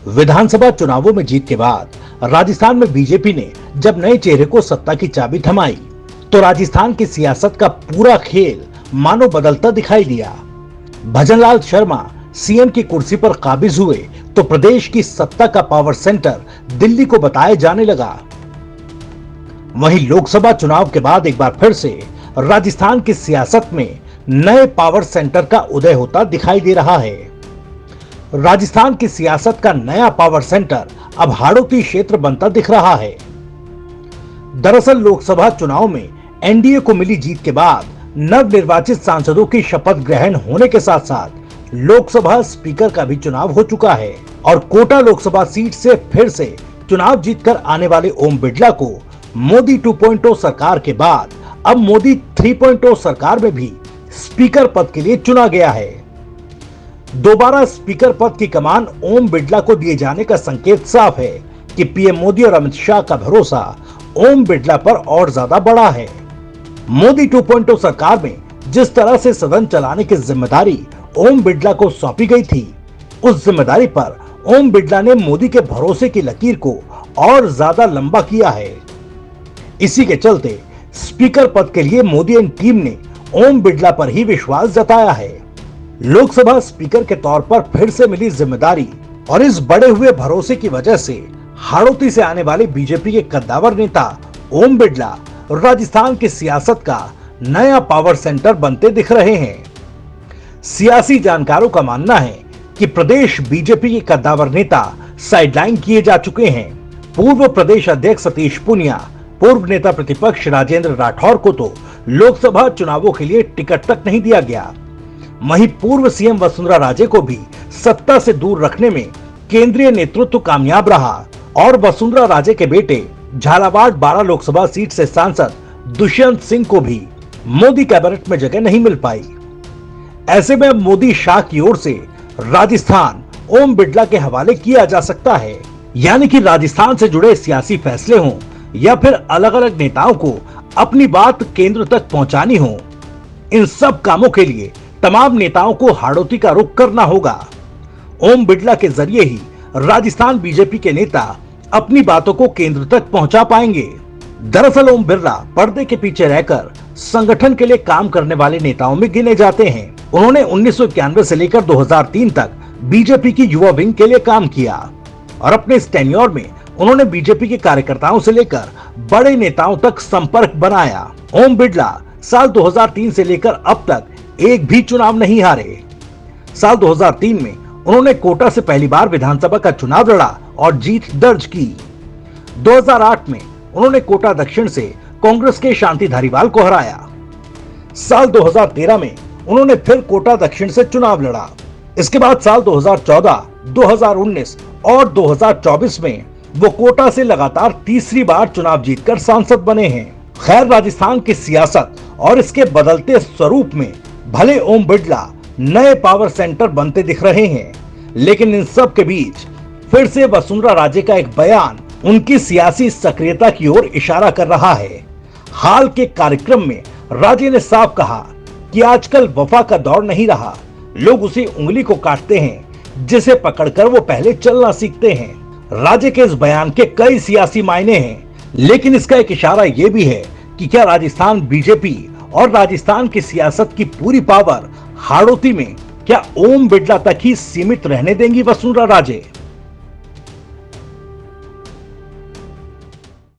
विधानसभा चुनावों में जीत के बाद राजस्थान में बीजेपी ने जब नए चेहरे को सत्ता की चाबी थमाई, तो राजस्थान की सियासत का पूरा खेल मानो बदलता दिखाई दिया। भजनलाल शर्मा सीएम की कुर्सी पर काबिज हुए तो प्रदेश की सत्ता का पावर सेंटर दिल्ली को बताया जाने लगा। वहीं लोकसभा चुनाव के बाद एक बार फिर से राजस्थान की सियासत में नए पावर सेंटर का उदय होता दिखाई दे रहा है। राजस्थान की सियासत का नया पावर सेंटर अब हाड़ौती क्षेत्र बनता दिख रहा है। दरअसल लोकसभा चुनाव में एनडीए को मिली जीत के बाद नवनिर्वाचित सांसदों की शपथ ग्रहण होने के साथ साथ लोकसभा स्पीकर का भी चुनाव हो चुका है और कोटा लोकसभा सीट से फिर से चुनाव जीतकर आने वाले ओम बिड़ला को मोदी 2.0 सरकार के बाद अब मोदी 3.0 सरकार में भी स्पीकर पद के लिए चुना गया है। दोबारा स्पीकर पद की कमान ओम बिड़ला को दिए जाने का संकेत साफ है कि पीएम मोदी और अमित शाह का भरोसा ओम बिड़ला पर और ज्यादा बढ़ा है। मोदी 2.0 सरकार में जिस तरह से सदन चलाने की जिम्मेदारी ओम बिड़ला को सौंपी गई थी, उस जिम्मेदारी पर ओम बिड़ला ने मोदी के भरोसे की लकीर को और ज्यादा लंबा किया है। इसी के चलते स्पीकर पद के लिए मोदी एंड टीम ने ओम बिड़ला पर ही विश्वास जताया है। लोकसभा स्पीकर के तौर पर फिर से मिली जिम्मेदारी और इस बढ़े हुए भरोसे की वजह से हाड़ौती से आने वाले बीजेपी के कद्दावर नेता ओम बिड़ला राजस्थान की सियासत का नया पावर सेंटर बनते दिख रहे हैं। सियासी जानकारों का मानना है कि प्रदेश बीजेपी के कद्दावर नेता साइडलाइन किए जा चुके हैं। पूर्व प्रदेश अध्यक्ष सतीश पूनिया, पूर्व नेता प्रतिपक्ष राजेंद्र राठौर को तो लोकसभा चुनावों के लिए टिकट तक नहीं दिया गया। वहीं पूर्व सीएम वसुंधरा राजे को भी सत्ता से दूर रखने में केंद्रीय नेतृत्व कामयाब रहा और वसुंधरा राजे के बेटे झालावाड़ 12 लोकसभा सीट से सांसद दुष्यंत सिंह को भी मोदी कैबिनेट में जगह नहीं मिल पाई। ऐसे में मोदी शाह की ओर से राजस्थान ओम बिड़ला के हवाले किया जा सकता है, यानी कि राजस्थान से जुड़े सियासी फैसले हों या फिर अलग अलग नेताओं को अपनी बात केंद्र तक पहुंचानी हो, इन सब कामों के लिए तमाम नेताओं को हाड़ौती का रुख करना होगा। ओम बिड़ला के जरिए ही राजस्थान बीजेपी के नेता अपनी बातों को केंद्र तक पहुंचा पाएंगे। दरअसल ओम बिड़ला पर्दे के पीछे रहकर संगठन के लिए काम करने वाले नेताओं में गिने जाते हैं। उन्होंने 1991 से लेकर 2003 तक बीजेपी की युवा विंग के लिए काम किया और अपने इस टेन्योर में उन्होंने बीजेपी के कार्यकर्ताओं से लेकर बड़े नेताओं तक संपर्क बनाया। ओम बिड़ला साल 2003 से लेकर अब तक एक भी चुनाव नहीं हारे। साल 2003 में उन्होंने कोटा से पहली बार विधानसभा का चुनाव लड़ा और जीत दर्ज की। 2008 में उन्होंने कोटा दक्षिण से कांग्रेस के शांति धारीवाल को हराया। साल 2013 में उन्होंने फिर कोटा दक्षिण से चुनाव लड़ा। इसके बाद साल 2014, 2019 और 2024 में वो कोटा से लगातार तीसरी बार चुनाव जीतकर सांसद बने हैं। खैर, राजस्थान की सियासत और इसके बदलते स्वरूप में भले ओम बिड़ला नए पावर सेंटर बनते दिख रहे हैं, लेकिन इन सब के बीच फिर से वसुंधरा राजे का एक बयान उनकी सियासी सक्रियता की ओर इशारा कर रहा है। हाल के कार्यक्रम में राजे ने साफ कहा कि आजकल वफा का दौर नहीं रहा, लोग उसी उंगली को काटते हैं जिसे पकड़कर वो पहले चलना सीखते हैं। राजे के इस बयान के कई सियासी मायने हैं, लेकिन इसका एक इशारा ये भी है कि क्या राजस्थान बीजेपी और राजस्थान की सियासत की पूरी पावर हाड़ौती में क्या ओम बिड़ला तक ही सीमित रहने देंगी वसुंधरा राजे।